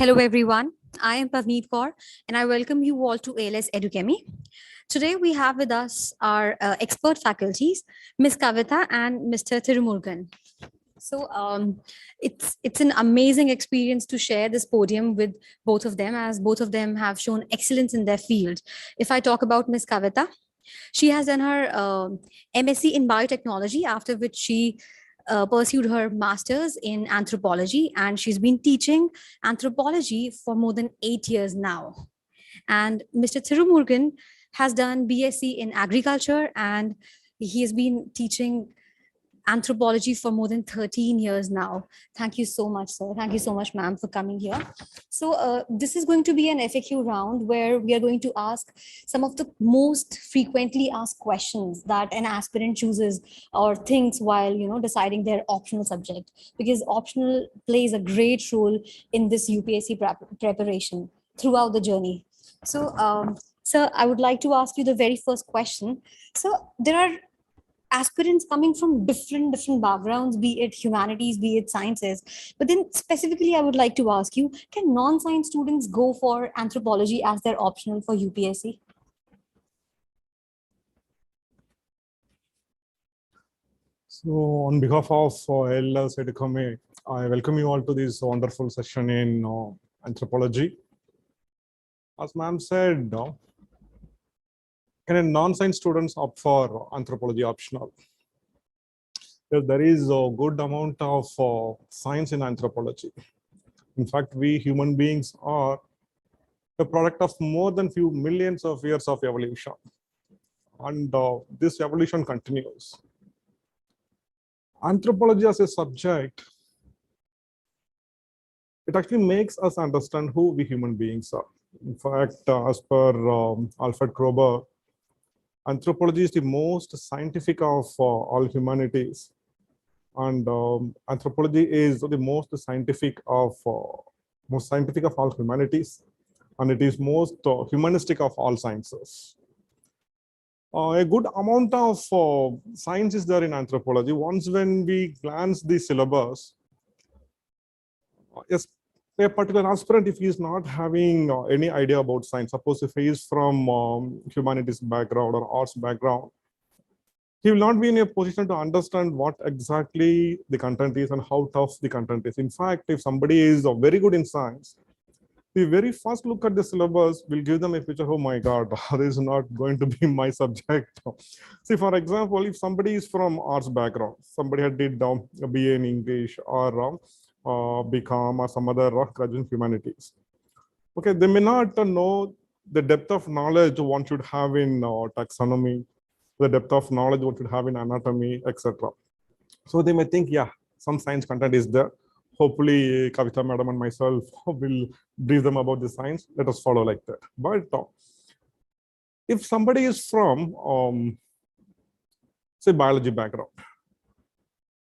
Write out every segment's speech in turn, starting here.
Hello, everyone. I am Pavneet Kaur, and I welcome you all to ALS Edukemy. Today, we have with us our expert faculties, Ms. Kavitha and Mr. Thirumurugan. So it's an amazing experience to share this podium with both of them, as both of them have shown excellence in their field. If I talk about Ms. Kavitha, she has done her MSc in biotechnology, after which she pursued her master's in anthropology, and she's been teaching anthropology for more than 8 years now. And Mr. Thirumurugan has done BSc in agriculture, and he has been teaching anthropology for more than 13 years now. Thank you so much, sir. Thank you so much, ma'am, for coming here. So this is going to be an FAQ round where we are going to ask some of the most frequently asked questions that an aspirant chooses or thinks while deciding their optional subject, because optional plays a great role in this UPSC preparation throughout the journey. So, sir, I would like to ask you the very first question. So there are aspirants coming from different backgrounds, be it humanities, be it sciences. But then specifically, I would like to ask you, can non-science students go for anthropology as their optional for UPSC? So on behalf of ALS Edukemy, I welcome you all to this wonderful session in anthropology. As ma'am said, can a non-science students opt for anthropology optional? There is a good amount of science in anthropology. In fact, we human beings are a product of more than few millions of years of evolution. And this evolution continues. Anthropology as a subject, it actually makes us understand who we human beings are. In fact, as per Alfred Kroeber, anthropology is the most scientific of all humanities, and anthropology is the most scientific of all humanities, and it is most humanistic of all sciences. A good amount of science is there in anthropology. Once when we glance the syllabus, yes, a particular aspirant, if he is not having any idea about science, suppose if he is from humanities background or arts background, he will not be in a position to understand what exactly the content is and how tough the content is. In fact, if somebody is very good in science, the very first look at the syllabus will give them a picture, oh my God, this is not going to be my subject. See, for example, if somebody is from arts background, somebody had did a BA in English or BCom or some other graduate humanities. Okay, they may not know the depth of knowledge one should have in taxonomy, the depth of knowledge one should have in anatomy, etc. So they may think, yeah, some science content is there. Hopefully, Kavitha madam and myself will brief them about the science. Let us follow like that. But if somebody is from, say, biology background,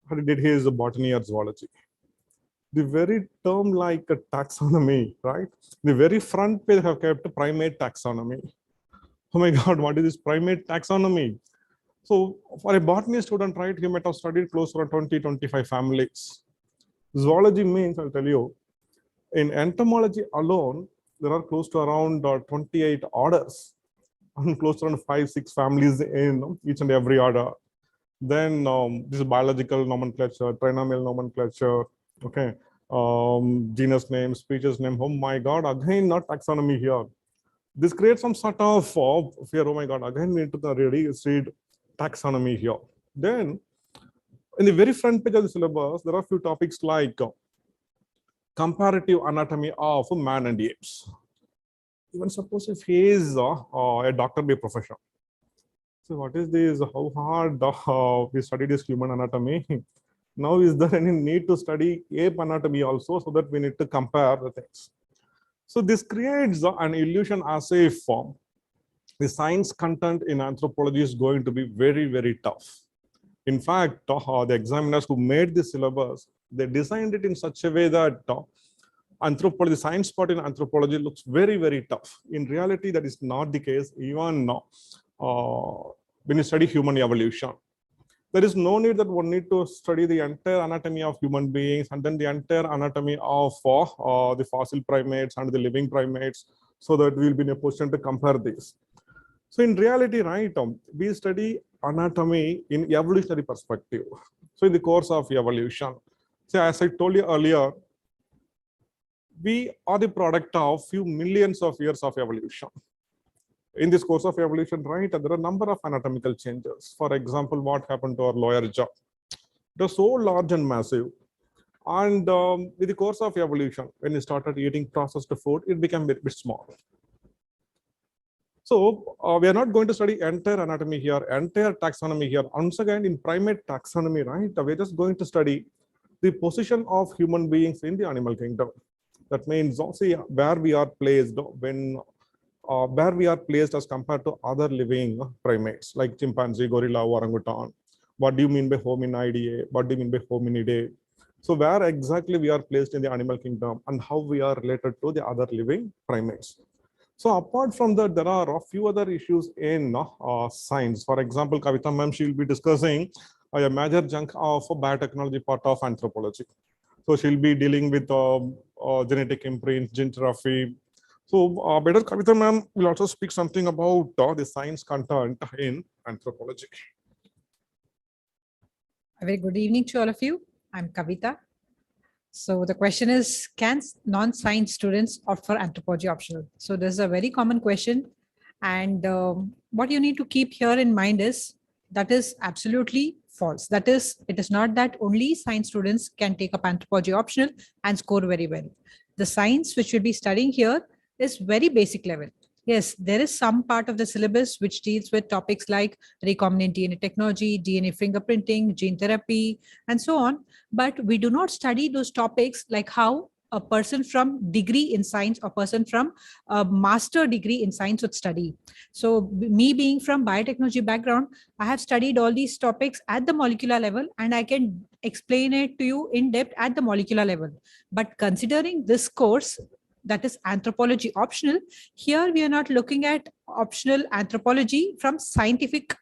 how did his botany or zoology, the very term like a taxonomy, right? The very front page have kept primate taxonomy. Oh my God, what is this primate taxonomy? So for a botany student, right, he might have studied close to 20, 25 families. Zoology means, I'll tell you, in entomology alone, there are close to around 28 orders and close to around 5-6 families in each and every order. Then this is biological nomenclature, trinomial nomenclature, okay, genus name, species name. Oh my God, again, not taxonomy here. This creates some sort of fear. Oh my God, again, we need to really read taxonomy here. Then, in the very front page of the syllabus, there are a few topics like comparative anatomy of man and apes. Even suppose if he is a doctor by profession. So what is this? How hard we study this human anatomy? Now, is there any need to study ape anatomy also, so that we need to compare the things? So this creates an illusion as if the science content in anthropology is going to be very, very tough. In fact, the examiners who made the syllabus, they designed it in such a way that anthropology, science part in anthropology looks very, very tough. In reality, that is not the case, even when you study human evolution. There is no need that one need to study the entire anatomy of human beings and then the entire anatomy of the fossil primates and the living primates, so that we'll be in a position to compare these. So in reality, right, we study anatomy in evolutionary perspective. So in the course of evolution, so as I told you earlier, we are the product of few millions of years of evolution. In this course of evolution, right, there are a number of anatomical changes. For example, what happened to our lower jaw? It was so large and massive. And with the course of evolution, when we started eating processed food, it became a bit small. So we are not going to study entire anatomy here, entire taxonomy here. Once again, in primate taxonomy, right, we're just going to study the position of human beings in the animal kingdom. That means, see, where we are placed when where we are placed as compared to other living primates like chimpanzee, gorilla, orangutan. What do you mean by hominidae? What do you mean by hominidae? So where exactly we are placed in the animal kingdom and how we are related to the other living primates. So apart from that, there are a few other issues in science. For example, Kavitha ma'am, she will be discussing a major chunk of biotechnology part of anthropology. So she'll be dealing with genetic imprints, gene therapy. So better Kavitha ma'am will also speak something about the science content in anthropology. A very good evening to all of you. I'm Kavitha. So the question is, can non-science students opt for anthropology optional? So this is a very common question. And what you need to keep here in mind is that is absolutely false. That is, it is not that only science students can take up anthropology optional and score very well. The science which we'll be studying here is very basic level. Yes, there is some part of the syllabus which deals with topics like recombinant DNA technology, DNA fingerprinting, gene therapy, and so on. But we do not study those topics like how a person from degree in science or person from a master degree in science would study. So me being from biotechnology background, I have studied all these topics at the molecular level and I can explain it to you in depth at the molecular level. But considering this course, that is anthropology optional, here we are not looking at optional anthropology from scientific.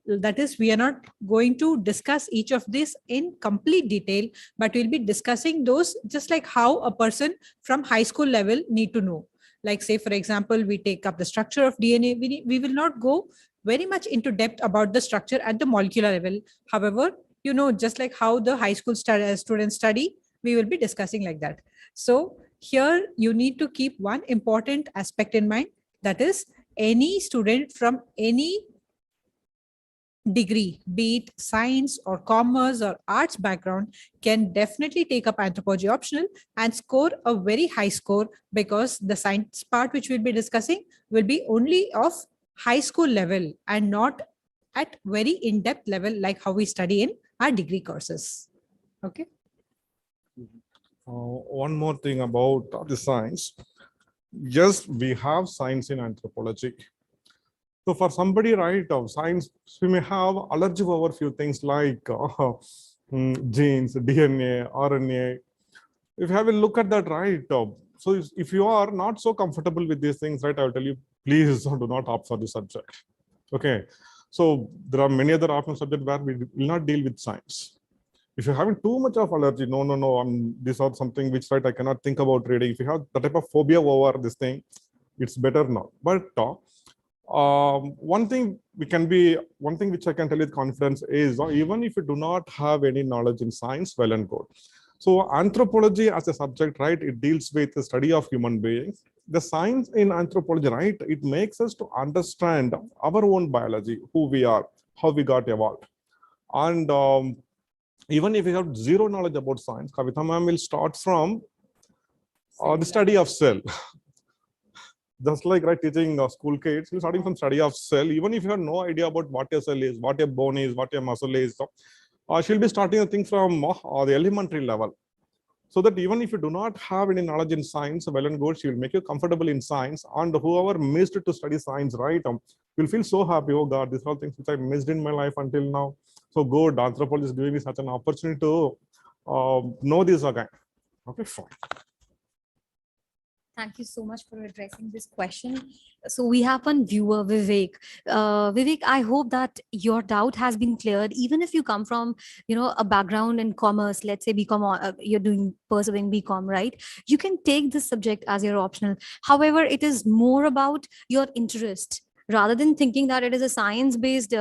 That is, we are not going to discuss each of this in complete detail, but we'll be discussing those just like how a person from high school level need to know. Like say, for example, we take up the structure of DNA. We will not go very much into depth about the structure at the molecular level. However, just like how the high school students study, we will be discussing like that. So here you need to keep one important aspect in mind. That is, any student from any degree, be it science or commerce or arts background, can definitely take up anthropology optional and score a very high score, because the science part which we'll be discussing will be only of high school level and not at very in-depth level like how we study in our degree courses. Okay. One more thing about the science. Yes, we have science in anthropology. So for somebody, right, of science, we may have allergy over few things like genes, DNA, RNA. If you have a look at that, right, so if you are not so comfortable with these things, right, I'll tell you, please do not opt for the subject. Okay. So there are many other optional subjects where we will not deal with science. If you're having too much of allergy, no, these are something which, right, I cannot think about reading. If you have the type of phobia over this thing, it's better not. But one thing which I can tell you with confidence is, even if you do not have any knowledge in science, well and good. So anthropology as a subject, right, it deals with the study of human beings. The science in anthropology, right, it makes us to understand our own biology, who we are, how we got evolved. And even if you have zero knowledge about science, Kavitha ma'am will start from the study of cell. Just like, right, teaching school kids, you're starting from study of cell. Even if you have no idea about what a cell is, what a bone is, what a muscle is, she'll be starting to think from the elementary level. So that even if you do not have any knowledge in science, well and good, she will make you comfortable in science. And whoever missed to study science, right, will feel so happy. Oh God, these are things which I missed in my life until now. So good, anthropology is giving me such an opportunity to know this again. Okay, fine. Thank you so much for addressing this question. So we have one viewer, Vivek. Vivek, I hope that your doubt has been cleared. Even if you come from, a background in commerce, let's say BCom, or you're doing pursuing BCom, right? You can take this subject as your optional. However, it is more about your interest rather than thinking that it is a science based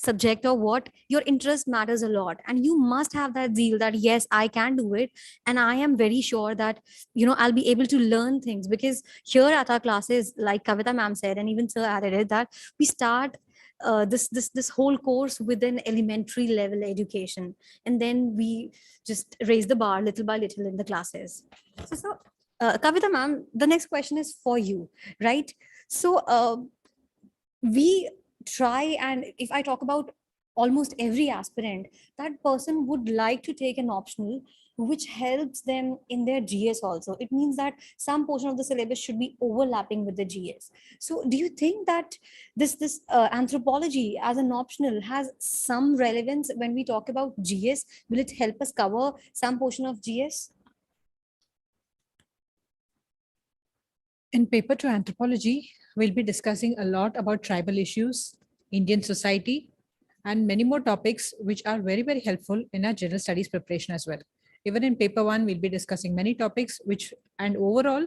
subject or what. Your interest matters a lot, and you must have that zeal that yes, I can do it, and I am very sure that I'll be able to learn things, because here at our classes, like Kavita ma'am said, and even sir added it, that we start this whole course with an elementary level education, and then we just raise the bar little by little in the classes. So Kavita ma'am, the next question is for you, right? So we try, and if I talk about almost every aspirant, that person would like to take an optional which helps them in their GS also. It means that some portion of the syllabus should be overlapping with the GS. So do you think that this anthropology as an optional has some relevance when we talk about GS? Will it help us cover some portion of GS? In paper to anthropology, we'll be discussing a lot about tribal issues, Indian society, and many more topics which are very, very helpful in our general studies preparation as well. Even in paper one, we'll be discussing many topics which, and overall,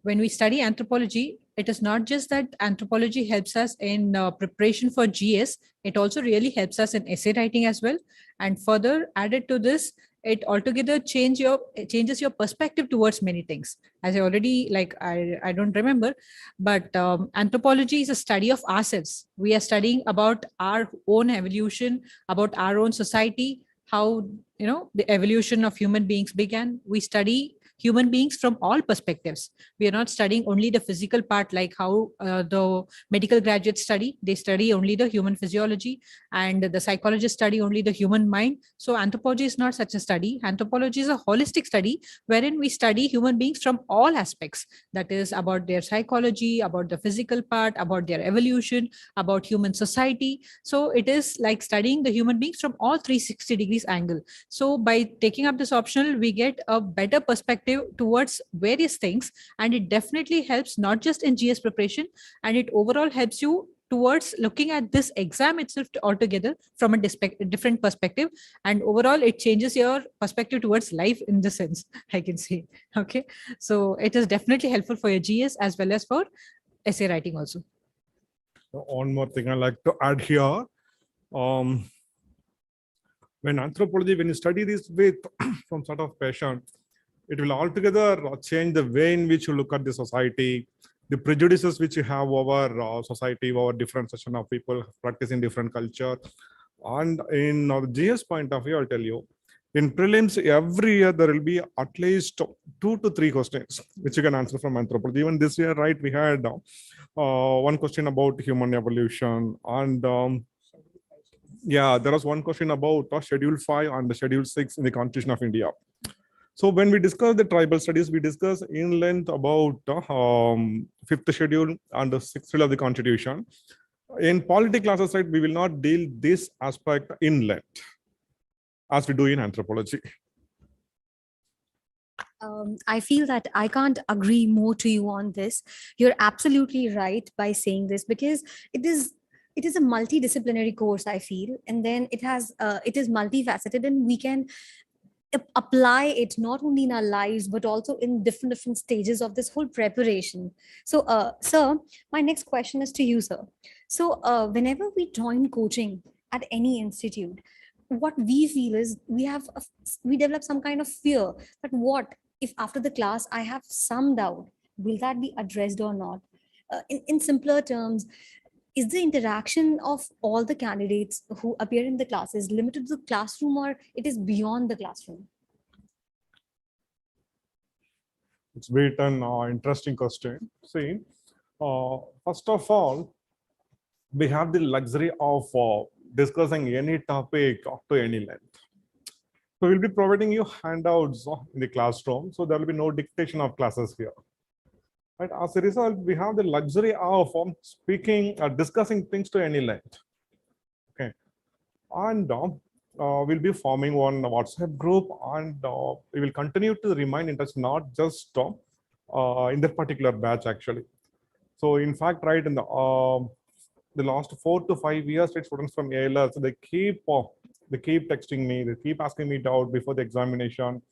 when we study anthropology, it is not just that anthropology helps us in preparation for GS, it also really helps us in essay writing as well. And further added to this, it altogether changes your perspective towards many things. As I already, like, I don't remember, but anthropology is a study of ourselves. We are studying about our own evolution, about our own society, how the evolution of human beings began. We study human beings from all perspectives. We are not studying only the physical part, like how the medical graduates study. They study only the human physiology, and the psychologists study only the human mind. So anthropology is not such a study. Anthropology is a holistic study wherein we study human beings from all aspects. That is about their psychology, about the physical part, about their evolution, about human society. So it is like studying the human beings from all 360 degrees angle. So by taking up this optional, we get a better perspective towards various things, and it definitely helps not just in GS preparation, and it overall helps you towards looking at this exam itself altogether from a different perspective, and overall it changes your perspective towards life in the sense, I can say. Okay, so it is definitely helpful for your GS as well as for essay writing also. One more thing I like to add here. When anthropology, when you study this with some sort of passion, it will altogether change the way in which you look at the society, the prejudices which you have over society, over different section of people practicing different culture. And in the GS point of view, I'll tell you, in prelims, every year there will be at least 2 to 3 questions which you can answer from anthropology. Even this year, right, we had one question about human evolution, and yeah, there was one question about Schedule 5 and Schedule 6 in the Constitution of India. So when we discuss the tribal studies, we discuss in length about fifth schedule and the sixth schedule of the Constitution. In polity classes, right, we will not deal this aspect in length as we do in anthropology. I feel that I can't agree more to you on this. You're absolutely right by saying this, because it is a multidisciplinary course, I feel, and then it is multifaceted, and we can apply it not only in our lives but also in different stages of this whole preparation. So sir, my next question is to you, sir. So whenever we join coaching at any institute, what we feel is we develop some kind of fear that what if after the class I have some doubt, will that be addressed or not? In simpler terms, is the interaction of all the candidates who appear in the classes limited to the classroom, or it is beyond the classroom? It's been an interesting question. See, first of all, we have the luxury of discussing any topic up to any length. So we'll be providing you handouts in the classroom, so there will be no dictation of classes here. Right? As a result, we have the luxury of speaking or discussing things to any length. Okay, and we'll be forming one WhatsApp group, and we will continue to remain in touch, not just in that particular batch actually. So in fact, right, in the last 4 to 5 years, right, students from ALS, they keep texting me, they keep asking me doubt before the examination.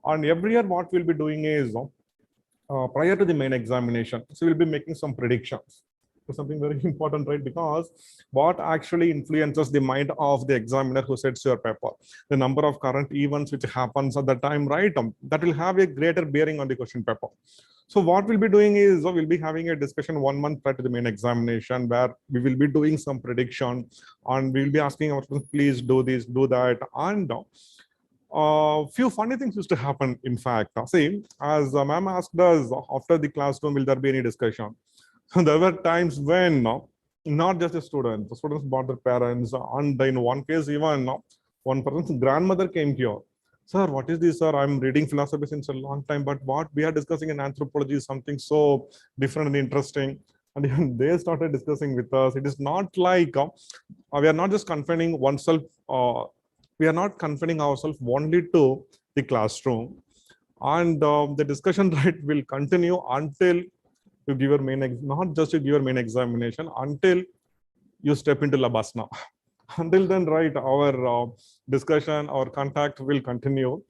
And every year what we'll be doing is prior to the main examination, so we'll be making some predictions. So something very important, right? Because what actually influences the mind of the examiner who sets your paper, the number of current events which happens at the time, right? That will have a greater bearing on the question paper. So what we'll be doing is we'll be having a discussion 1 month prior to the main examination where we will be doing some prediction and we'll be asking our students, please do this, do that. And few funny things used to happen, in fact. See, as ma'am asked us after the classroom, will there be any discussion? There were times when not just the students brought their parents, and in one case, even one person's grandmother came here. Sir, what is this, sir? I'm reading philosophy since a long time, but what we are discussing in anthropology is something so different and interesting. And even they started discussing with us. It is not like we are not just confining oneself. We are not confining ourselves only to the classroom, and the discussion right will continue until you give your not just to give your main examination, until you step into labasna. Until then, right, our discussion, our contact will continue.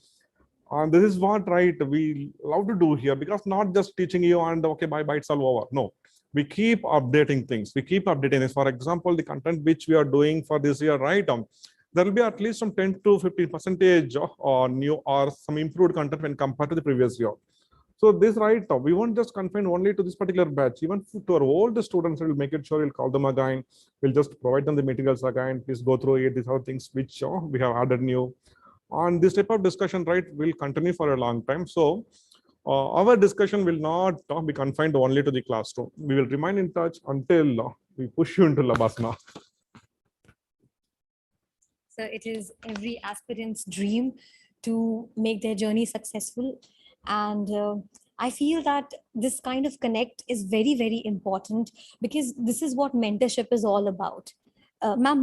And this is what, right, we love to do here, because not just teaching you and okay, bye, it's all over. No, we keep updating things. We keep updating this. For example, the content which we are doing for this year, right, there will be at least some 10 to 15% new or some improved content when compared to the previous year. So this, right, we won't just confine only to this particular batch. Even to our older students, we'll make it sure we'll call them again. We'll just provide them the materials again. Please go through it. These are things which we have added new. And this type of discussion, right, will continue for a long time. So our discussion will not be confined only to the classroom. We will remain in touch until we push you into Labasana. So it is every aspirant's dream to make their journey successful. And I feel that this kind of connect is very, very important, because this is what mentorship is all about. Ma'am,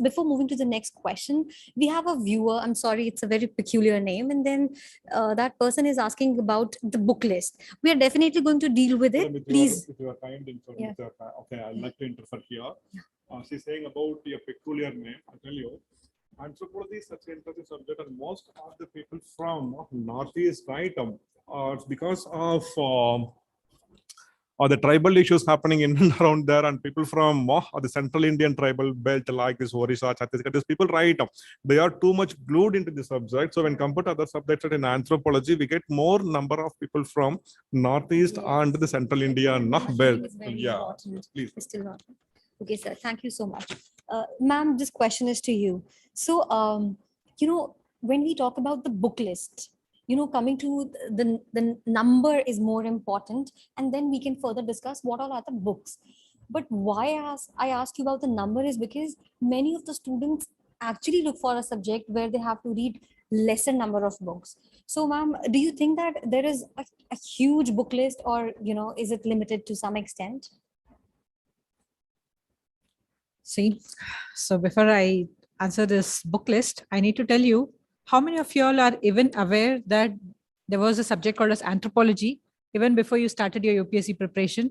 before moving to the next question, we have a viewer. I'm sorry, it's a very peculiar name. And then that person is asking about the book list. We are definitely going to deal with it. Please. If you are kind, Yeah. okay, I'd like to interfere here. She's saying about your peculiar name. I'll tell you. Anthropology is such an interesting subject, and most of the people from Northeast, right, it's because of the tribal issues happening in and around there, and people from the Central Indian tribal belt like this Orissa, Chhattisgarh, these people, right, they are too much glued into the subject. So when compared to other subjects in anthropology, we get more number of people from Northeast and the Central Indian belt. Yeah, please. Still not. Okay, sir. Thank you so much. Ma'am, this question is to you. So, when we talk about the book list, coming to the number is more important, and then we can further discuss what all are the books. But why I ask you about the number is because many of the students actually look for a subject where they have to read lesser number of books. So, ma'am, do you think that there is a huge book list, or is it limited to some extent? See, so before I answer this book list, I need to tell you how many of you all are even aware that there was a subject called as anthropology even before you started your UPSC preparation?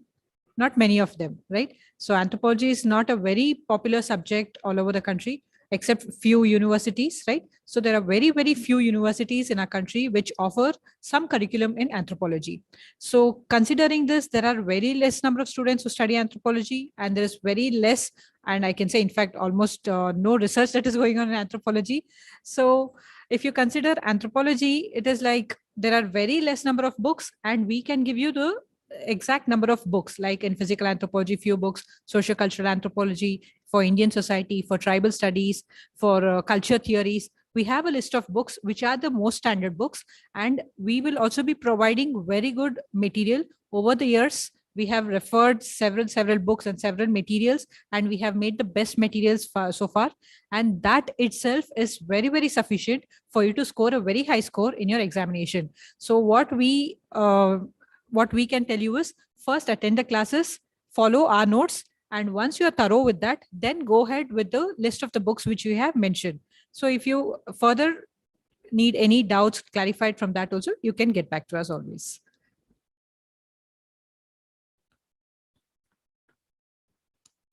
Not many of them, right? So anthropology is not a very popular subject all over the country, except few universities, right? So there are very, very few universities in our country which offer some curriculum in anthropology. So considering this, there are very less number of students who study anthropology, and there is very less, and I can say, in fact, almost no research that is going on in anthropology. So if you consider anthropology, it is like there are very less number of books, and we can give you the exact number of books, like in physical anthropology, few books, sociocultural anthropology, for Indian society, for tribal studies, for culture theories. We have a list of books which are the most standard books, and we will also be providing very good material over the years. We have referred several books and several materials, and we have made the best materials so far, and that itself is very, very sufficient for you to score a very high score in your examination. So what we can tell you is, first attend the classes, follow our notes, and once you are thorough with that, then go ahead with the list of the books which we have mentioned. So if you further need any doubts clarified from that also, you can get back to us always.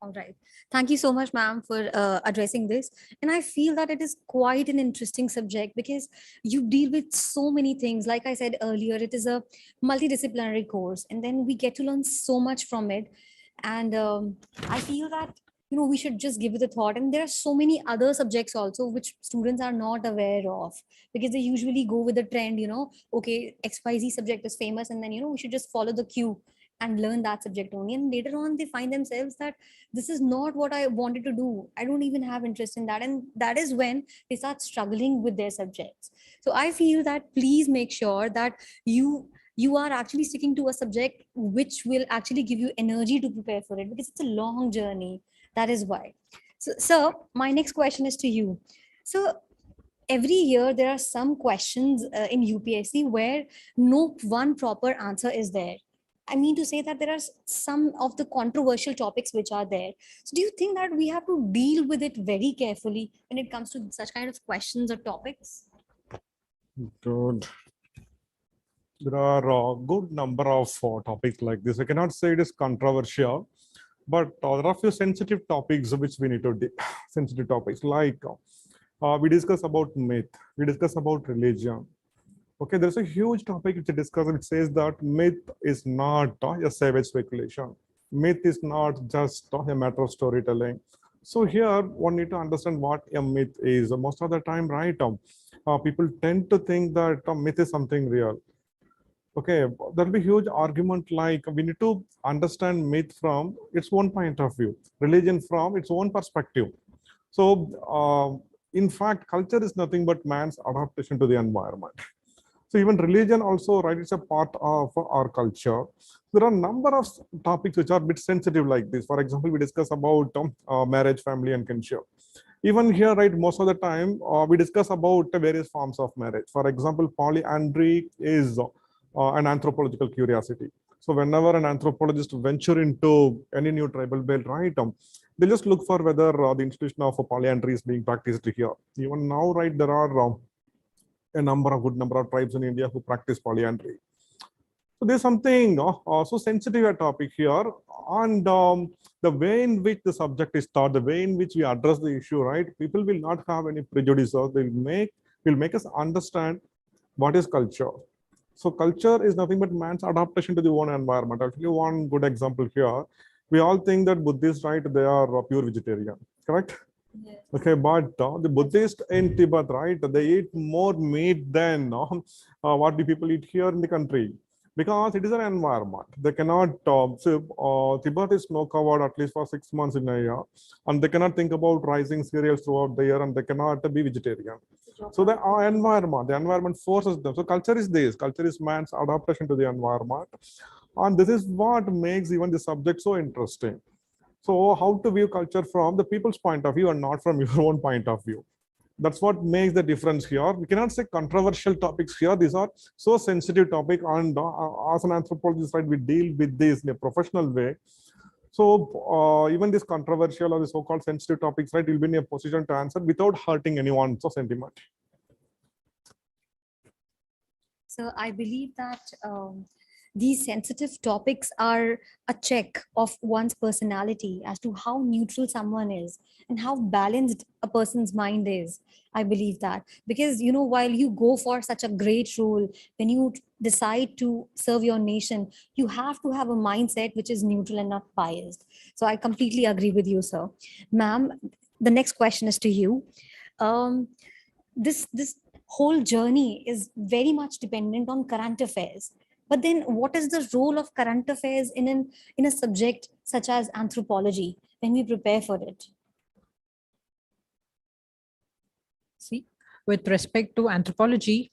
All right. Thank you so much, ma'am, for addressing this. And I feel that it is quite an interesting subject because you deal with so many things. Like I said earlier, it is a multidisciplinary course, and then we get to learn so much from it. And I feel that, we should just give it a thought. And there are so many other subjects also which students are not aware of because they usually go with the trend, okay, XYZ subject is famous, and then, we should just follow the cue and learn that subject only. And later on, they find themselves that this is not what I wanted to do. I don't even have interest in that. And that is when they start struggling with their subjects. So I feel that please make sure that you are actually sticking to a subject which will actually give you energy to prepare for it because it's a long journey. That is why. So my next question is to you. So every year there are some questions in UPSC where no one proper answer is there. I mean to say that there are some of the controversial topics which are there. So do you think that we have to deal with it very carefully when it comes to such kind of questions or topics? Good. There are a good number of topics like this. I cannot say it is controversial, but there are a few sensitive topics which we need to sensitive topics like we discuss about myth, we discuss about religion. Okay, there's a huge topic which we discuss which says that myth is not a savage speculation. Myth is not just a matter of storytelling. So here one need to understand what a myth is. Most of the time, right, people tend to think that myth is something real. Okay, there'll be huge argument like we need to understand myth from its own point of view, religion from its own perspective. So, in fact, culture is nothing but man's adaptation to the environment. So even religion also, right, it's a part of our culture. There are a number of topics which are a bit sensitive like this. For example, we discuss about marriage, family, and kinship. Even here, right, most of the time, we discuss about various forms of marriage. For example, polyandry is an anthropological curiosity. So whenever an anthropologist venture into any new tribal belt, right, they just look for whether the institution of polyandry is being practiced here. Even now, right, there are a good number of tribes in India who practice polyandry. So there's something so sensitive a topic here, and the way in which the subject is taught, the way in which we address the issue, right? People will not have any prejudice. Will make us understand what is culture. So culture is nothing but man's adaptation to the own environment. I'll tell you one good example here. We all think that Buddhists, right, they are pure vegetarian, correct? Yes. Okay, but the Buddhists in Tibet, right, they eat more meat than what the people eat here in the country because it is an environment. They cannot, Tibet is snow covered at least for 6 months in a year, and they cannot think about rising cereals throughout the year, and they cannot be vegetarian. So the environment forces them. So culture is this. Culture is man's adaptation to the environment, and this is what makes even the subject so interesting. So how to view culture from the people's point of view and not from your own point of view. That's what makes the difference here. We cannot say controversial topics here. These are so sensitive topic, and as an anthropologist, right, we deal with this in a professional way. So even this controversial or the so-called sensitive topics, right, you'll be in a position to answer without hurting anyone's sentiment. So I believe that these sensitive topics are a check of one's personality as to how neutral someone is and how balanced a person's mind is. I believe that because, while you go for such a great role, when you decide to serve your nation, you have to have a mindset which is neutral and not biased. So I completely agree with you, sir. Ma'am, the next question is to you. This whole journey is very much dependent on current affairs. But then what is the role of current affairs in a subject such as anthropology when we prepare for it? See, with respect to anthropology,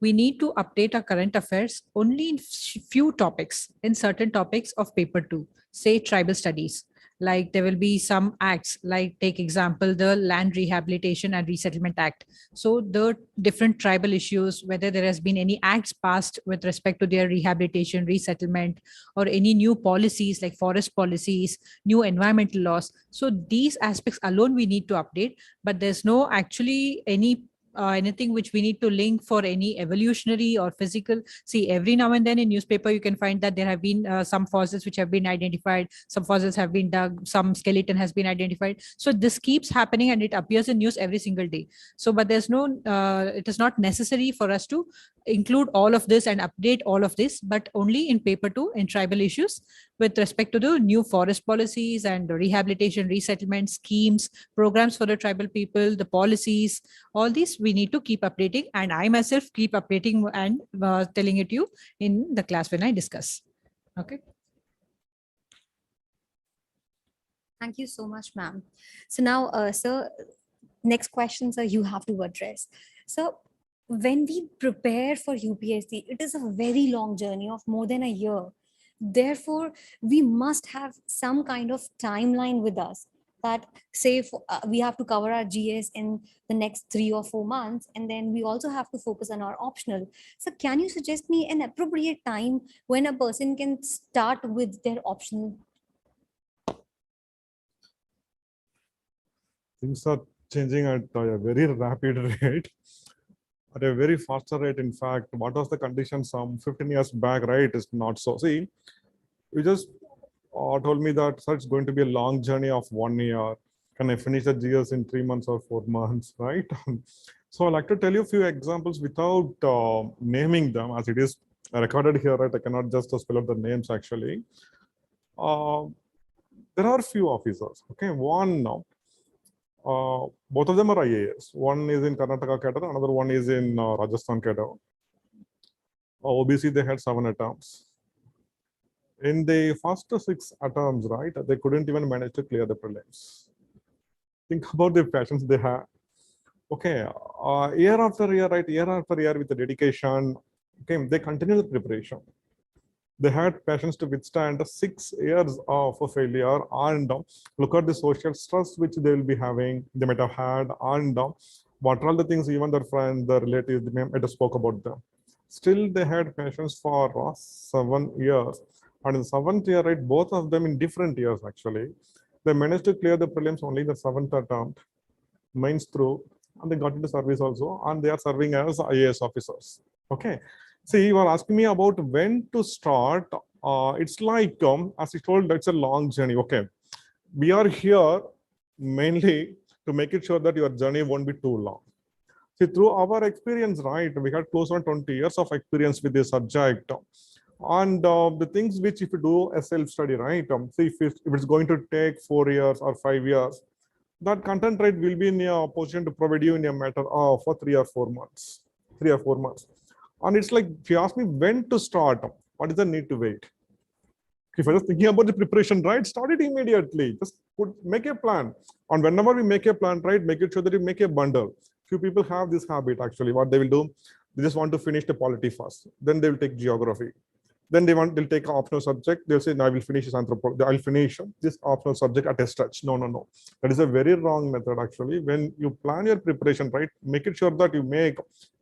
we need to update our current affairs only in few topics, in certain topics of paper 2, say tribal studies. Like there will be some acts, like take example, the Land Rehabilitation and Resettlement Act. So the different tribal issues, whether there has been any acts passed with respect to their rehabilitation, resettlement, or any new policies like forest policies, new environmental laws. So these aspects alone we need to update, but there's no actually any anything which we need to link for any evolutionary or physical. See, every now and then in newspaper, you can find that there have been some fossils which have been identified, some fossils have been dug, some skeleton has been identified. So this keeps happening and it appears in news every single day. So, but there's no, it is not necessary for us to include all of this and update all of this, but only in paper 2 in tribal issues with respect to the new forest policies and rehabilitation, resettlement schemes, programs for the tribal people, the policies, all these we need to keep updating. And I myself keep updating and telling it to you in the class when I discuss. Okay. Thank you so much, ma'am. So now, sir, next questions are you have to address. So when we prepare for UPSC, it is a very long journey of more than a year. Therefore, we must have some kind of timeline with us that say we have to cover our GS in the next 3 or 4 months, and then we also have to focus on our optional. So can you suggest me an appropriate time when a person can start with their optional? Things are changing at a very rapid rate, at a very faster rate. In fact, what was the condition some 15 years back, right? It's not so. See, you just told me that so it's going to be a long journey of 1 year. Can I finish the GS in 3 months or 4 months, right? So I'd like to tell you a few examples without naming them, as it is recorded here, right? I cannot just spell out the names actually. There are few officers, okay? One now. Both of them are IAS. One is in Karnataka cadre, another one is in Rajasthan cadre. OBC, they had 7 attempts. In the first 6 attempts, right, they couldn't even manage to clear the prelims. Think about the passions they have. Okay, year after year, right, year after year with the dedication, okay, they continue the preparation. They had passions to withstand 6 years of failure, and look at the social stress which they will be having, they might have had, and what are all the things even their friends, their relatives, they might have spoke about them. Still, they had passions for 7 years. And in the 7th year, right, both of them in different years actually, they managed to clear the prelims only in the 7th attempt, mains through, and they got into service also, and they are serving as IAS officers. Okay. See, you are asking me about when to start. It's like, as I told, it's a long journey. Okay. We are here mainly to make it sure that your journey won't be too long. See, through our experience, right, we had close on 20 years of experience with this subject. And the things which if you do a self-study, right, see if it's going to take 4 years or 5 years, that content, right, will be in a position to provide you in a matter of for 3 or 4 months. 3 or 4 months. And it's like, if you ask me when to start, what is the need to wait? If you're just thinking about the preparation, right, start it immediately. Just make a plan. And whenever we make a plan, right, make it sure that you make a bundle. Few people have this habit actually. What they will do, they just want to finish the polity first. Then they will take geography. Then they'll take an optional subject. They'll say, no, I will finish this anthropology. I'll finish this optional subject at a stretch. No, no, no. That is a very wrong method actually. When you plan your preparation, right, make it sure that you make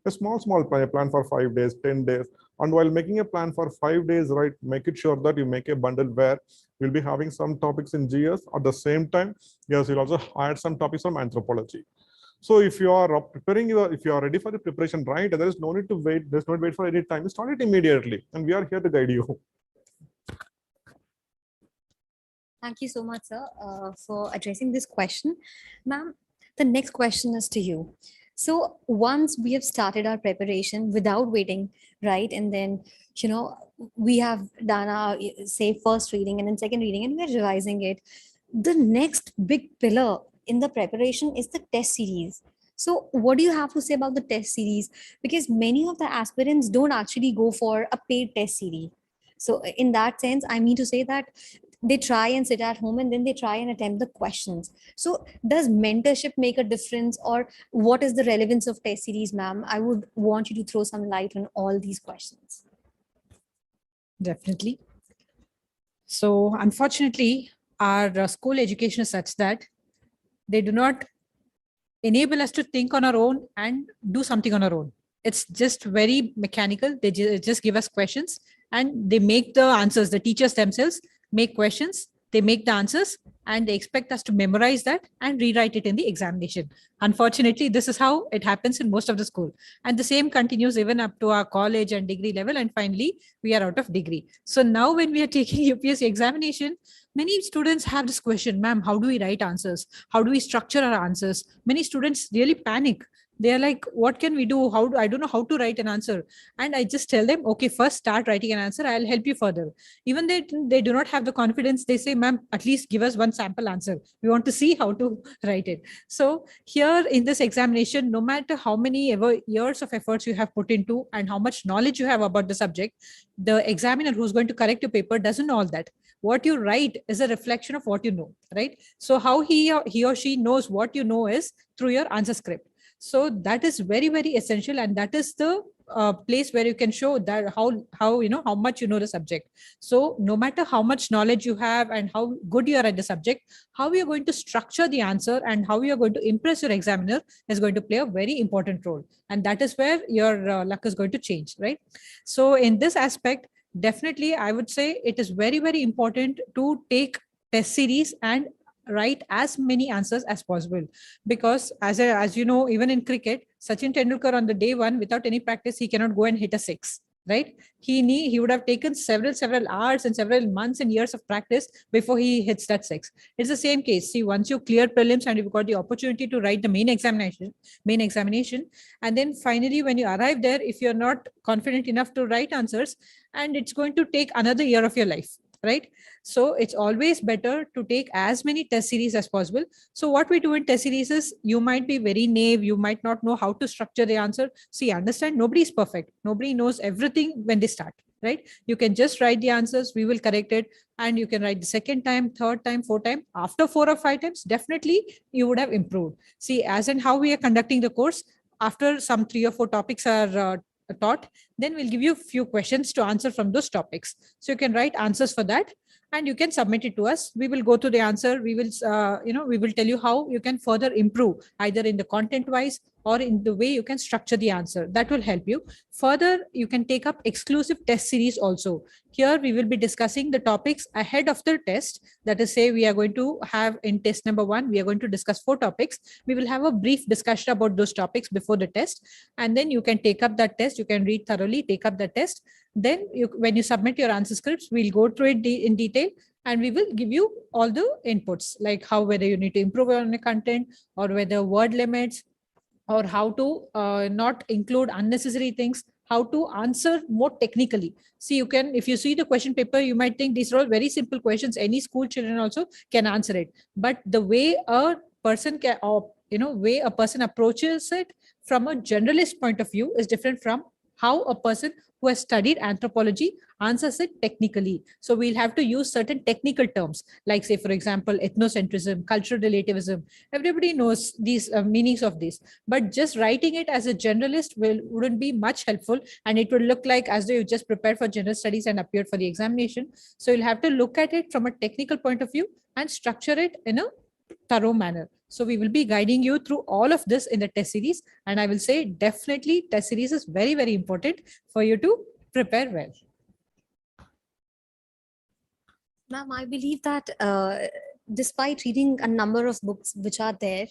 a small plan, a plan for 5 days, 10 days. And while making a plan for 5 days, right, make it sure that you make a bundle where you'll be having some topics in GS at the same time. Yes, you'll also add some topics from anthropology. So if you are preparing if you are ready for the preparation, right, there is no need to wait. There's no wait for any time. Start it immediately, and we are here to guide you. Thank you so much, sir, for addressing this question. Ma'am, the next question is to you. So once we have started our preparation without waiting, right, and then, we have done our, say, first reading and then second reading, and we're revising it. The next big pillar in the preparation is the test series. So what do you have to say about the test series? Because many of the aspirants don't actually go for a paid test series. So in that sense, I mean to say that they try and sit at home and then they try and attempt the questions. So does mentorship make a difference, or what is the relevance of test series, ma'am? I would want you to throw some light on all these questions. Definitely. So unfortunately, our school education is such that they do not enable us to think on our own and do something on our own. It's just very mechanical. They just give us questions and they make the answers. The teachers themselves make questions, they make the answers, and they expect us to memorize that and rewrite it in the examination. Unfortunately, this is how it happens in most of the school. And the same continues even up to our college and degree level. And finally, we are out of degree. So now when we are taking UPSC examination, many students have this question, ma'am, how do we write answers? How do we structure our answers? Many students really panic. They're like, what can we do? I don't know how to write an answer. And I just tell them, okay, first start writing an answer. I'll help you further. Even they do not have the confidence. They say, ma'am, at least give us one sample answer. We want to see how to write it. So here in this examination, no matter how many years of efforts you have put into and how much knowledge you have about the subject, the examiner who's going to correct your paper doesn't know all that. What you write is a reflection of what you know, right? So how he or she knows what you know is through your answer script. So that is very, very essential. And that is the place where you can show that how you know how much you know the subject. So no matter how much knowledge you have and how good you are at the subject, how you're going to structure the answer and how you're going to impress your examiner is going to play a very important role. And that is where your luck is going to change, right? So in this aspect, definitely I would say it is very, very important to take test series and write as many answers as possible, because as you know, even in cricket, Sachin Tendulkar on the day one, without any practice, he cannot go and hit a six, right? He would have taken several hours and several months and years of practice before he hits that six. It's the same case. See, once you clear prelims and you've got the opportunity to write the main examination, and then finally when you arrive there, if you're not confident enough to write answers, and it's going to take another year of your life, right? So it's always better to take as many test series as possible. So what we do in test series is, you might be very naive, you might not know how to structure the answer. See, understand, nobody is perfect, nobody knows everything when they start, right? You can just write the answers, we will correct it, and you can write the second time, third time, fourth time. After 4 or 5 times, definitely you would have improved. See, as in how we are conducting the course, after some 3 or 4 topics are taught, then we'll give you a few questions to answer from those topics. So you can write answers for that and you can submit it to us. We will go to the answer. We will, we will tell you how you can further improve either in the content wise or in the way you can structure the answer. That will help you. Further, you can take up exclusive test series also. Here we will be discussing the topics ahead of the test. That is, say we are going to have in test number 1, we are going to discuss 4 topics. We will have a brief discussion about those topics before the test. And then you can take up that test. You can read thoroughly, take up the test. Then when you submit your answer scripts, we'll go through it in detail. And we will give you all the inputs, like how whether you need to improve on the content or whether word limits, or how to not include unnecessary things, how to answer more technically. See, you can, if you see the question paper, you might think these are all very simple questions. Any school children also can answer it. But the way a person can, or way a person approaches it from a generalist point of view is different from how a person who has studied anthropology answers it technically. So we'll have to use certain technical terms, like say, for example, ethnocentrism, cultural relativism. Everybody knows these meanings of this, but just writing it as a generalist wouldn't be much helpful, and it would look like as though you just prepared for general studies and appeared for the examination. So you'll have to look at it from a technical point of view and structure it in a thorough manner. So we will be guiding you through all of this in the test series. And I will say definitely test series is very, very important for you to prepare well. Ma'am, I believe that despite reading a number of books which are there,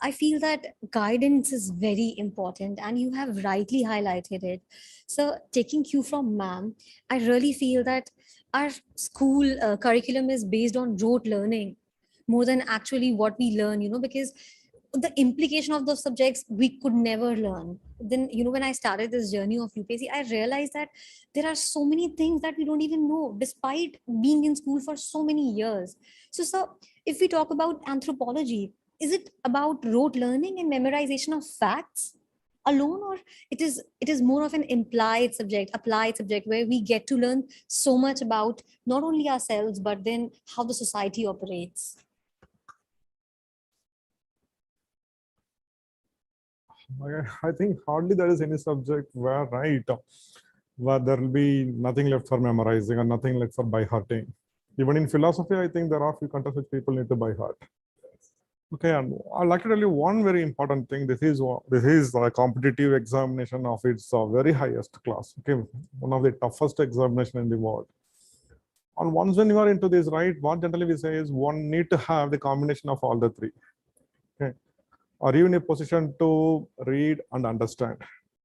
I feel that guidance is very important and you have rightly highlighted it. So, taking cue from ma'am, I really feel that our school curriculum is based on rote learning more than actually what we learn, because the implication of those subjects we could never learn. Then, when I started this journey of UPSC, I realized that there are so many things that we don't even know despite being in school for so many years. So if we talk about anthropology, is it about rote learning and memorization of facts alone, or it is more of an applied subject where we get to learn so much about not only ourselves but then how the society operates? I think hardly there is any subject where there will be nothing left for memorizing or nothing left for by hearting. Even in philosophy, I think there are few concepts which people need to by heart. Okay, and I'd like to tell you one very important thing. This is a competitive examination of its very highest class. Okay, one of the toughest examination in the world. And once when you are into this, right, what generally we say is one need to have the combination of all the three. Okay. Are you in a position to read and understand?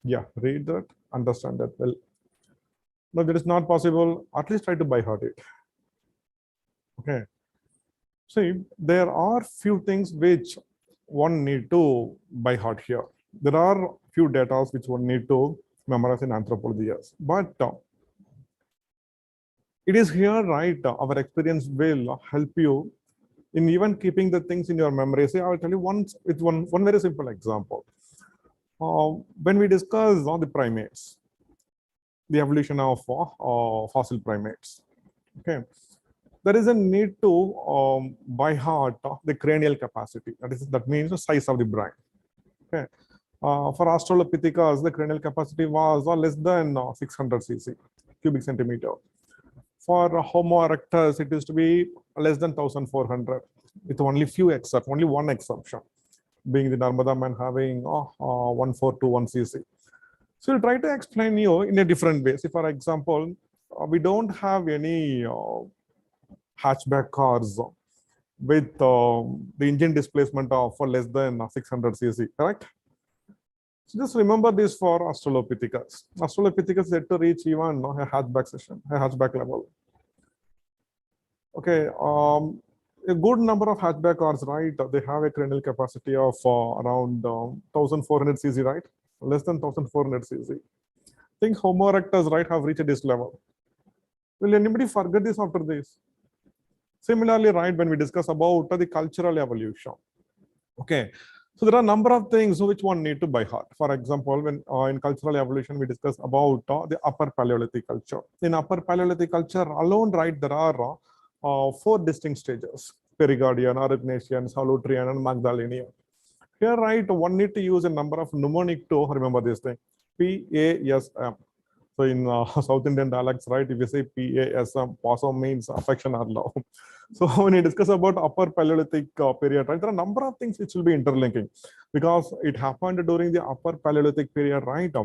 Yeah, read that, understand that well. No, that is not possible. At least try to by heart it. Okay. See, there are few things which one need to by heart here. There are few data which one need to memorize in anthropology, yes. But it is here, right? Our experience will help you in even keeping the things in your memory. See, I will tell you one very simple example. When we discuss the primates, the evolution of fossil primates, okay, there is a need to by heart the cranial capacity. That means the size of the brain. Okay, for Australopithecus, the cranial capacity was less than 600 cc cubic centimeter. For Homo erectus, it used to be less than 1400, with only only one exception, being the Narmada man having 1421 cc. So we'll try to explain you in a different way. See, for example, we don't have any hatchback cars with the engine displacement of for less than 600 cc, correct? So just remember this for Australopithecus. Australopithecus had to reach even a hatchback level. Okay, a good number of hatchback cars, right? They have a cranial capacity of around 1400 cc, right? Less than 1400 cc. I think Homo erectus, right, have reached this level. Will anybody forget this after this? Similarly, right, when we discuss about the cultural evolution, okay, so there are a number of things which one need to by heart. For example, when in cultural evolution, we discuss about the Upper Paleolithic culture. In Upper Paleolithic culture alone, right, there are 4 distinct stages: Perigordian, Aurignacian, Solutrean, and Magdalenian. Here, right, one need to use a number of mnemonic to remember this thing. PASM. So in South Indian dialects, right, if you say PASM, PASM means affection or love. So when you discuss about Upper Paleolithic period, right, there are a number of things which will be interlinking because it happened during the Upper Paleolithic period, right? There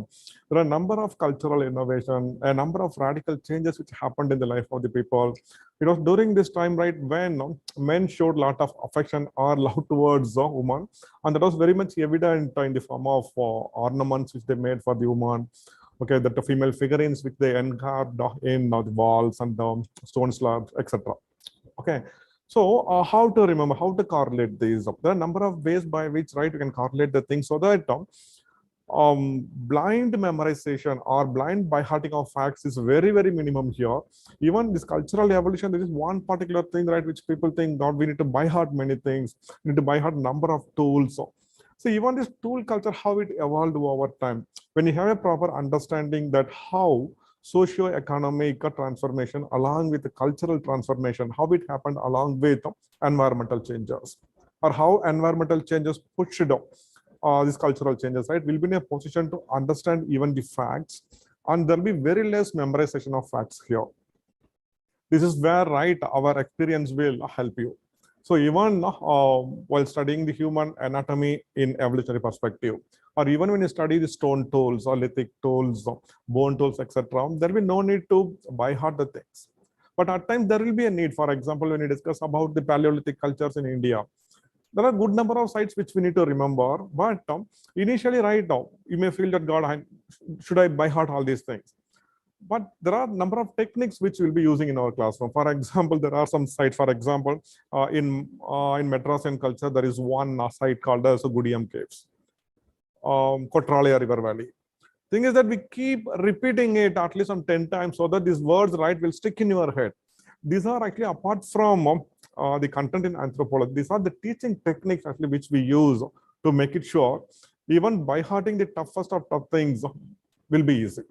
are a number of cultural innovation, a number of radical changes which happened in the life of the people. It was during this time, right, when men showed a lot of affection or love towards women, and that was very much evident in the form of ornaments which they made for the woman. Okay, that the female figurines which they encarved in the walls and the stone slabs, etc. Okay, so how to remember, how to correlate these? There are a number of ways by which, right, you can correlate the things so that blind memorization or blind by hearting of facts is very, very minimum here. Even this cultural evolution, there is one particular thing, right, which people think that we need to by heart many things, we need to by heart number of tools. So even this tool culture, how it evolved over time. When you have a proper understanding that how socio-economic transformation along with the cultural transformation, how it happened along with environmental changes, or how environmental changes pushed these cultural changes, right? We'll be in a position to understand even the facts, and there'll be very less memorization of facts here. This is where, right, our experience will help you. So even while studying the human anatomy in evolutionary perspective, or even when you study the stone tools or lithic tools, bone tools, etc., there will be no need to by heart the things. But at times there will be a need. For example, when you discuss about the Paleolithic cultures in India, there are a good number of sites which we need to remember. But initially, right now, you may feel that, God, should I by heart all these things? But there are a number of techniques which we'll be using in our classroom. For example, there are some sites, for example, in Metropolitan culture, there is one site called as Gudiyam Caves, Kotralaya River Valley. Thing is that we keep repeating it at least some 10 times so that these words, right, will stick in your head. These are actually, apart from the content in anthropology, these are the teaching techniques actually which we use to make it sure even by hearting the toughest of tough things will be easy.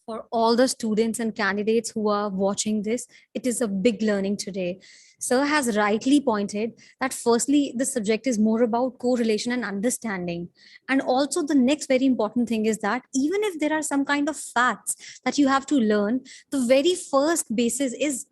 For all the students and candidates who are watching this, it is a big learning today. Sir has rightly pointed that firstly, the subject is more about correlation and understanding. And also the next very important thing is that even if there are some kind of facts that you have to learn, the very first basis is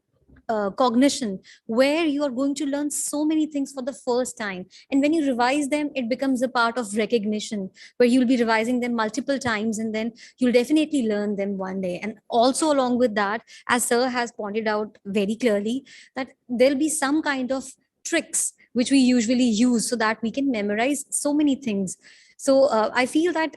cognition, where you are going to learn so many things for the first time. And when you revise them, it becomes a part of recognition, where you'll be revising them multiple times, and then you'll definitely learn them one day. And also, along with that, as Sir has pointed out very clearly, that there'll be some kind of tricks which we usually use so that we can memorize so many things. So I feel that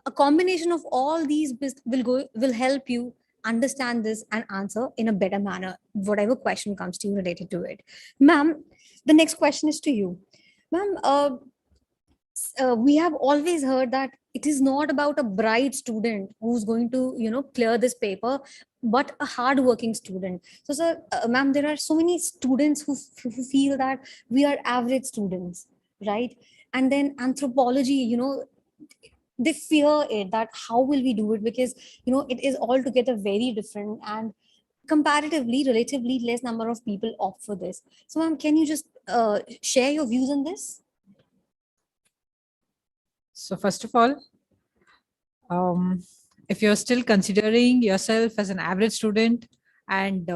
a combination of all these will help you understand this and answer in a better manner whatever question comes to you related to it. Ma'am, the next question is to you. Ma'am, we have always heard that it is not about a bright student who's going to clear this paper, but a hardworking student. So sir, ma'am, there are so many students who feel that we are average students, right? And then anthropology, they fear it, that how will we do it, because it is altogether very different, and comparatively relatively less number of people opt for this. So ma'am, can you just share your views on this? So first of all, if you're still considering yourself as an average student and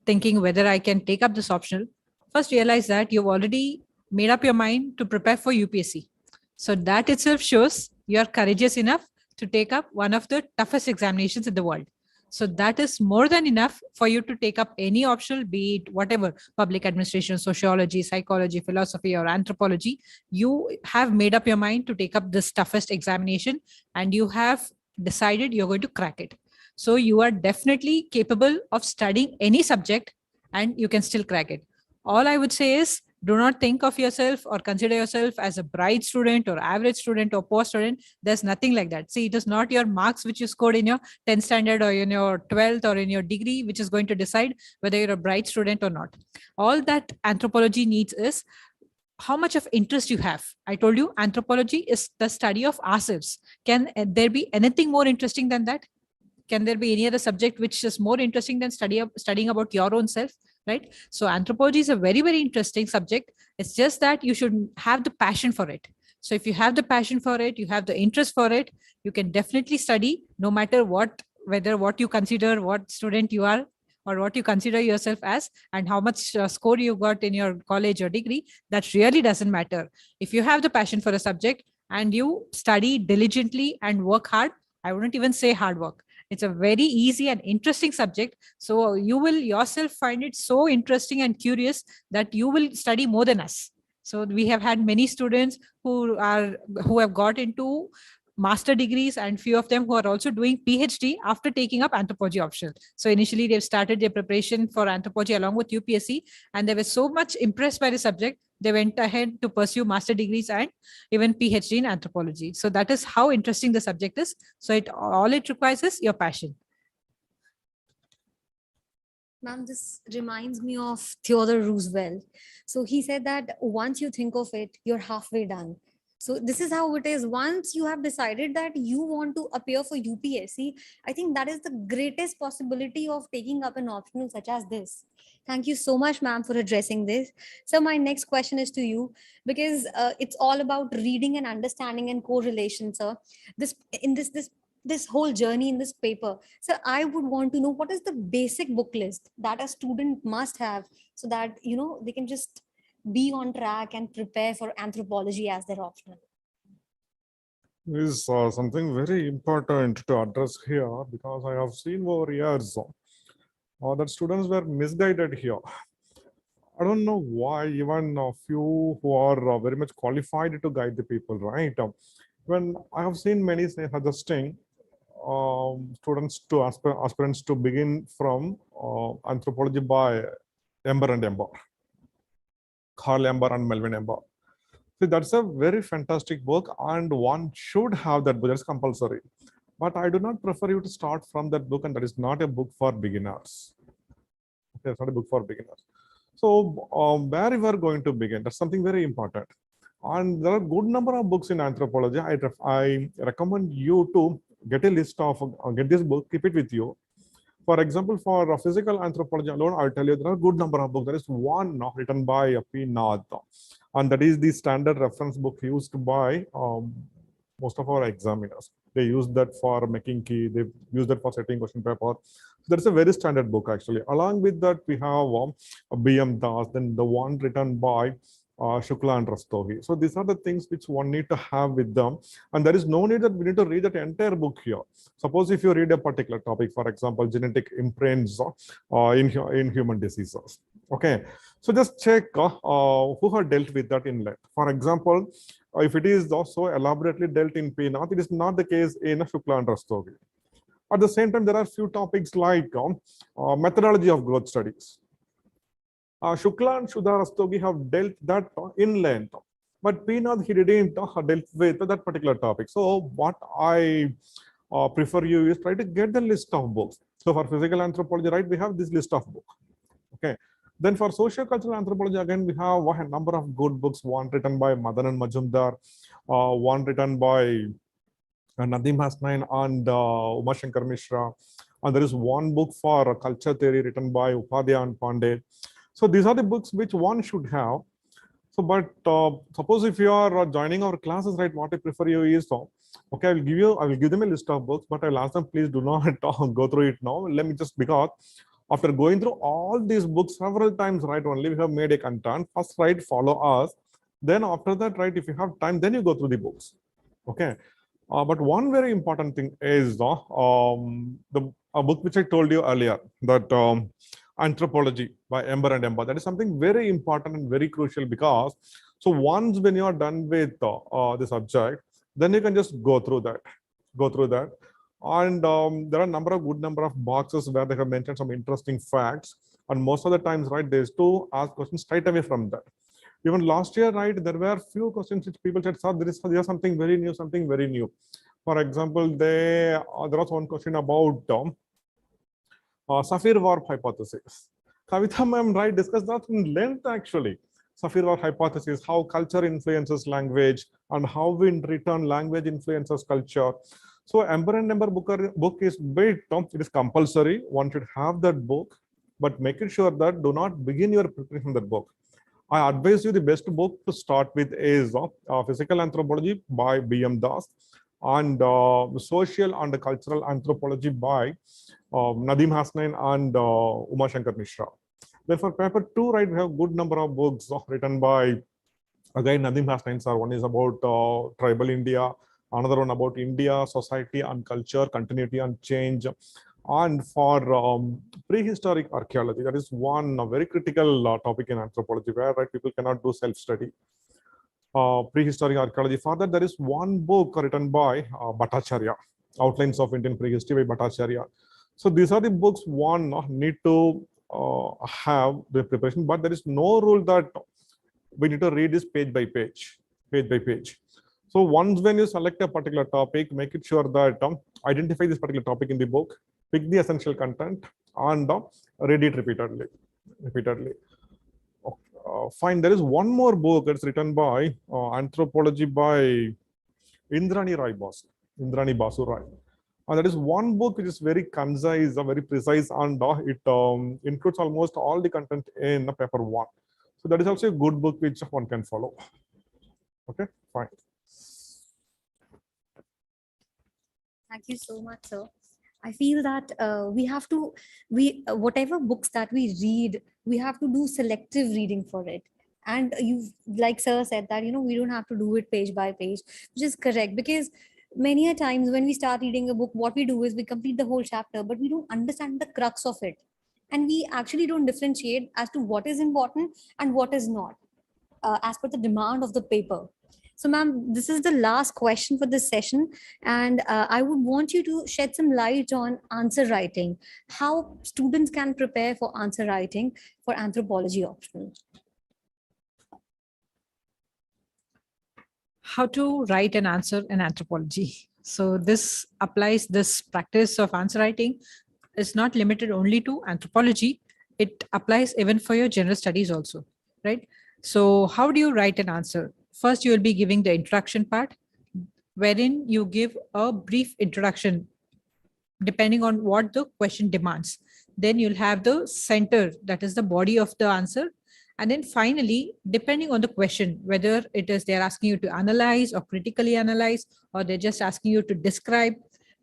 thinking whether I can take up this optional, first realize that you've already made up your mind to prepare for UPSC. So that itself shows you're courageous enough to take up one of the toughest examinations in the world. So that is more than enough for you to take up any optional, be it whatever, public administration, sociology, psychology, philosophy, or anthropology. You have made up your mind to take up this toughest examination, and you have decided you're going to crack it. So you are definitely capable of studying any subject, and you can still crack it. All I would say is, do not think of yourself or consider yourself as a bright student or average student or poor student. There's nothing like that. See, it is not your marks which you scored in your 10th standard or in your 12th or in your degree which is going to decide whether you're a bright student or not. All that anthropology needs is how much of interest you have. I told you, anthropology is the study of ourselves. Can there be anything more interesting than that? Can there be any other subject which is more interesting than studying about your own self? Right? So anthropology is a very, very interesting subject. It's just that you should have the passion for it. So if you have the passion for it, you have the interest for it, you can definitely study, no matter whether what you consider, what student you are, or what you consider yourself as, and how much score you got in your college or degree. That really doesn't matter. If you have the passion for a subject and you study diligently and work hard, I wouldn't even say hard work, it's a very easy and interesting subject. So you will yourself find it so interesting and curious that you will study more than us. So we have had many students who have got into master degrees, and few of them who are also doing PhD after taking up anthropology optional. So initially they've started their preparation for anthropology along with UPSC, and they were so much impressed by the subject, they went ahead to pursue master degrees and even PhD in anthropology. So that is how interesting the subject is. So all it requires is your passion. Ma'am, this reminds me of Theodore Roosevelt. So he said that once you think of it, you're halfway done. So this is how it is. Once you have decided that you want to appear for UPSC, I think that is the greatest possibility of taking up an optional such as this. Thank you so much, ma'am, for addressing this. So my next question is to you, because it's all about reading and understanding and correlation, sir. This whole journey in this paper. So I would want to know, what is the basic book list that a student must have so that they can just be on track and prepare for anthropology as their optional? Is something very important to address here, because I have seen over years that students were misguided here. I don't know why even a few who are very much qualified to guide the people, right? When I have seen many suggesting students to aspirants to begin from anthropology by Ember and Ember, Carl Ember and Melvin Ember. See, that's a very fantastic book, and one should have that book. That's compulsory. But I do not prefer you to start from that book, and that is not a book for beginners. Okay, it's not a book for beginners. So where you are going to begin, that's something very important. And there are good number of books in anthropology. I recommend you to get a list of, get this book, keep it with you. For example, for physical anthropology alone, I'll tell you there are a good number of books. There is one written by P. Nath, and that is the standard reference book used by most of our examiners. They use that for making key. They use that for setting question paper. So that's a very standard book actually. Along with that, we have a B.M. Das, then the one written by Shukla and Rastogi. So these are the things which one need to have with them. And there is no need that we need to read that entire book here. Suppose if you read a particular topic, for example, genetic imprints in human diseases. Okay, so just check who have dealt with that in length. For example, if it is also elaborately dealt in Pinath, it is not the case in Shukla and Rastogi. At the same time, there are few topics like methodology of growth studies. Shukla and Sudha Rastogi have dealt that in length, but Pinath, he didn't dealt with that particular topic. So what I prefer you is try to get the list of books. So for physical anthropology, right, we have this list of books. Okay. Then for socio-cultural anthropology, again, we have a number of good books, one written by Madan and Majumdar, one written by Nadim Hasnain and Umashankar Mishra. And there is one book for culture theory written by Upadhyay and Pandey. So these are the books which one should have. So, but suppose if you are joining our classes, right, what I prefer you is, okay, I will give them a list of books, but I'll ask them, please do not go through it now. Let me just, because after going through all these books several times, right, only we have made a content. First, right, follow us. Then after that, right, if you have time, then you go through the books. Okay. But one very important thing is a book which I told you earlier, that Anthropology by Ember and Ember. That is something very important and very crucial, because so once when you are done with the subject, then you can just go through that. And there are a good number of boxes where they have mentioned some interesting facts. And most of the times, right, there's to ask questions straight away from that. Even last year, right, there were few questions which people said, sir, there is something very new, For example, there was one question about Sapir-Whorf hypothesis. Kavitha ma'am, right, discussed that in length actually. Sapir-Whorf hypothesis, how culture influences language and how in return language influences culture. So Ember and Ember book is built, it is compulsory. One should have that book, but make it sure that do not begin your preparation from that book. I advise you the best book to start with is Physical Anthropology by B.M. Das and Social and Cultural Anthropology by Nadim Hasnain and Umashankar Mishra. Then for paper 2, right, we have good number of books written by, again, Nadim Hasnain sir. One is about tribal India, another one about India, society and culture, continuity and change. And for prehistoric archaeology, that is one very critical topic in anthropology, where right, people cannot do self-study. Prehistoric archaeology. For that, there is one book written by Bhattacharya, Outlines of Indian Prehistory by Bhattacharya. So these are the books one need to have the preparation, but there is no rule that we need to read this page by page. So once when you select a particular topic, make it sure that identify this particular topic in the book, pick the essential content, and read it repeatedly. Fine. There is one more book that's written by Anthropology by Indrani Basu Rai. And that is one book which is very concise, very precise, and it includes almost all the content in paper 1. So that is also a good book which one can follow. Okay, fine. Thank you so much, sir. I feel that we have to, whatever books that we read, we have to do selective reading for it. And you, like sir said that, we don't have to do it page by page, which is correct, because many a times when we start reading a book, what we do is we complete the whole chapter, but we don't understand the crux of it. And we actually don't differentiate as to what is important and what is not, as per the demand of the paper. So ma'am, this is the last question for this session. And I would want you to shed some light on answer writing, how students can prepare for answer writing for Anthropology Optional. How to write an answer in anthropology. So this practice of answer writing is not limited only to anthropology. It applies even for your general studies also, right? So how do you write an answer? First, you will be giving the introduction part, wherein you give a brief introduction depending on what the question demands. Then you'll have the center, that is the body of the answer. And then finally, depending on the question, whether it is they're asking you to analyze or critically analyze, or they're just asking you to describe.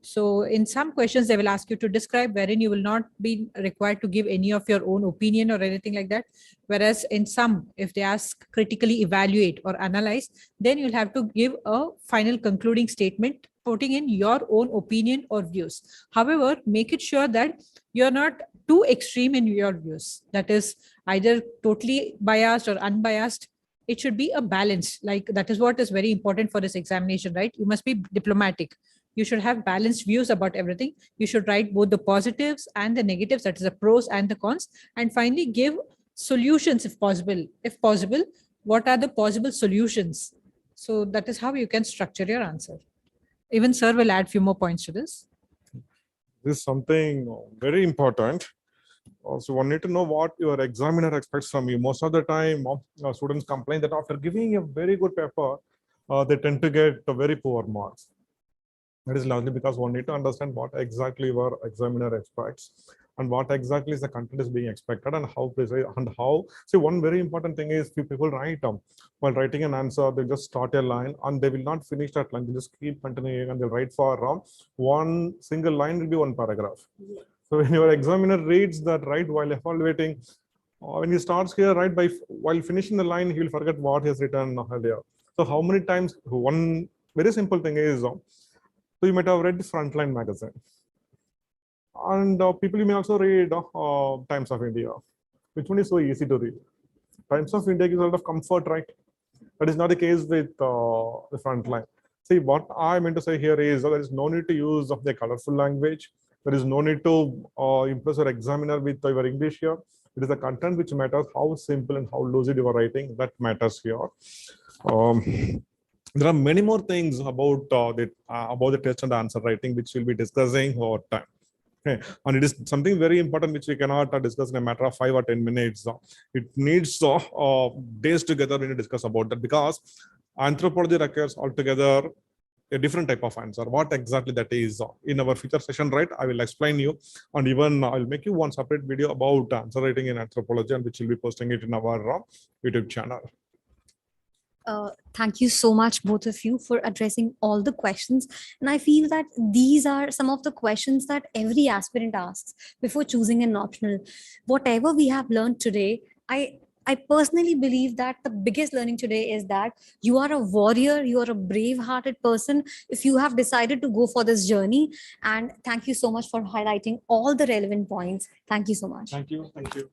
So in some questions, they will ask you to describe, wherein you will not be required to give any of your own opinion or anything like that. Whereas in some, if they ask critically evaluate or analyze, then you'll have to give a final concluding statement, putting in your own opinion or views. However, make it sure that you're not too extreme in your views. That is either totally biased or unbiased. It should be a balance. Like that is what is very important for this examination, right? You must be diplomatic. You should have balanced views about everything. You should write both the positives and the negatives, that is the pros and the cons, and finally give solutions if possible. If possible, what are the possible solutions? So that is how you can structure your answer. Even sir will add few more points to this. This is something very important. So one need to know what your examiner expects from you. Most of the time, students complain that after giving a very good paper, they tend to get very poor marks. That is largely because one need to understand what exactly your examiner expects and what exactly is the content is being expected and how precise and how. See, one very important thing is few people write while writing an answer, they just start a line and they will not finish that line. They just keep continuing and they'll write for one single line will be one paragraph. So when your examiner reads that right while evaluating, when he starts here, right, while finishing the line, he will forget what he has written earlier. So how many times, one very simple thing is, so you might have read the Frontline magazine. And people, you may also read Times of India, which one is so easy to read. Times of India gives a lot of comfort, right? That is not the case with the Frontline. See, what I meant to say here is there is no need to use of the colorful language. There is no need to impress your examiner with your English here. It is the content which matters, how simple and how lucid you are writing, that matters here. There are many more things about the test and answer writing, which we'll be discussing over time. Okay. And it is something very important which we cannot discuss in a matter of 5 or 10 minutes. It needs days together when you discuss about that, because anthropology requires altogether a different type of answer. What exactly that is in our future session, right? I will explain you, and even I'll make you one separate video about answer writing in anthropology, and which will be posting it in our YouTube channel. Thank you so much, both of you, for addressing all the questions. And I feel that these are some of the questions that every aspirant asks before choosing an optional. Whatever we have learned today, I personally believe that the biggest learning today is that you are a warrior, you are a brave-hearted person if you have decided to go for this journey. And thank you so much for highlighting all the relevant points. Thank you so much. Thank you. Thank you.